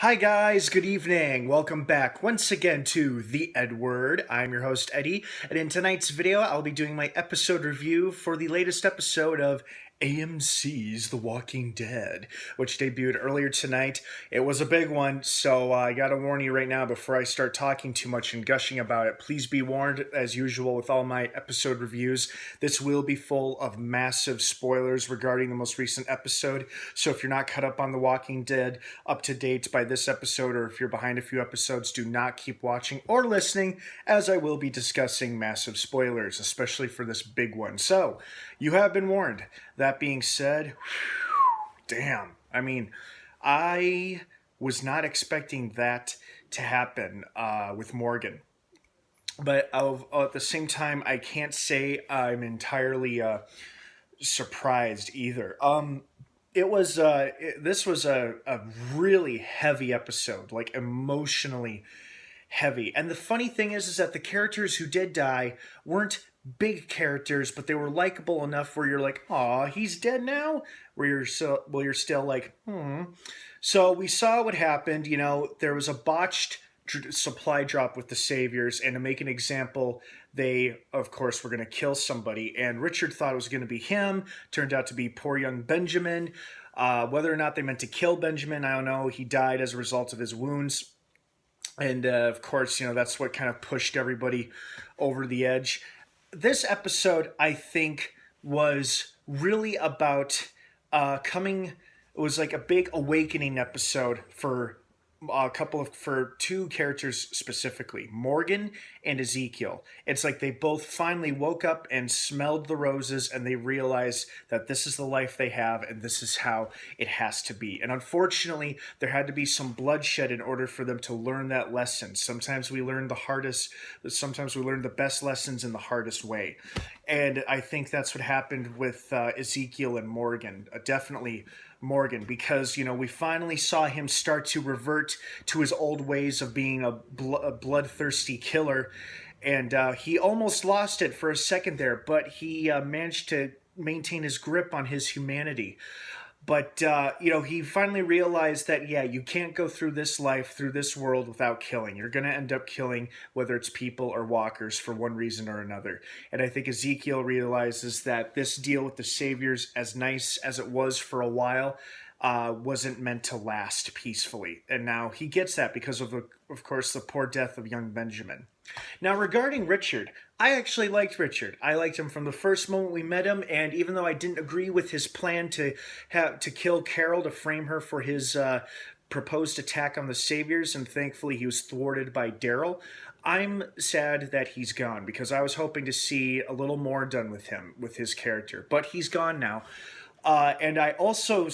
Hi guys, good evening. Welcome back once again to The Edward. I'm your host Eddie, and in tonight's video I'll be doing my episode review for the latest episode of AMC's The Walking Dead, which debuted earlier tonight. It was a big one, so I gotta warn you right now before I start talking too much and gushing about it. Please be warned, as usual with all my episode reviews, this will be full of massive spoilers regarding the most recent episode. So if you're not caught up on The Walking Dead up to date by this episode, or if you're behind a few episodes, do not keep watching or listening, as I will be discussing massive spoilers, especially for this big one. So you have been warned. That being said, damn. I was not expecting that to happen with Morgan. But at the same time, I can't say I'm entirely surprised either. This was a really heavy episode, like emotionally heavy. And the funny thing is that the characters who did die weren't big characters, but they were likable enough where you're like, "Aw, he's dead now." You're still like, "Hmm." So we saw what happened. You know, there was a botched supply drop with the Saviors, and to make an example, they of course were going to kill somebody, and Richard thought it was going to be him. Turned out to be poor young Benjamin. Whether or not they meant to kill Benjamin, I don't know. He died as a result of his wounds. And of course, you know, that's what kind of pushed everybody over the edge. This episode, I think, was really about coming. It was like a big awakening episode for for two characters specifically, Morgan and Ezekiel. It's like they both finally woke up and smelled the roses, and they realized that this is the life they have and this is how it has to be. And unfortunately, there had to be some bloodshed in order for them to learn that lesson. Sometimes we learn sometimes we learn the best lessons in the hardest way. And I think that's what happened with Ezekiel and Morgan. Definitely Morgan, because, you know, we finally saw him start to revert to his old ways of being a bloodthirsty killer. And he almost lost it for a second there, but he managed to maintain his grip on his humanity. But, you know, he finally realized that, yeah, you can't go through this life, through this world without killing. You're going to end up killing, whether it's people or walkers, for one reason or another. And I think Ezekiel realizes that this deal with the Saviors, as nice as it was for a while, wasn't meant to last peacefully. And now he gets that because of course, the poor death of young Benjamin. Now, regarding Richard, I actually liked Richard. I liked him from the first moment we met him, and even though I didn't agree with his plan to kill Carol to frame her for his proposed attack on the Saviors, and thankfully he was thwarted by Daryl, I'm sad that he's gone because I was hoping to see a little more done with him, with his character. But he's gone now. And I also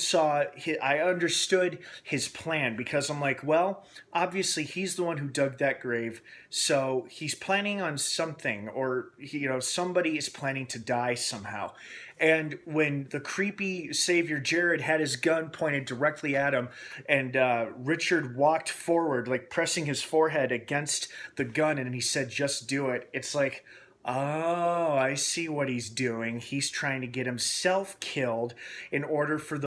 I understood his plan because I'm like, well, obviously he's the one who dug that grave, so he's planning on something, or you know, somebody is planning to die somehow. And when the creepy Savior Jared had his gun pointed directly at him, and Richard walked forward, like pressing his forehead against the gun, and he said, "Just do it." It's like, oh, I see what he's doing. He's trying to get himself killed in order for the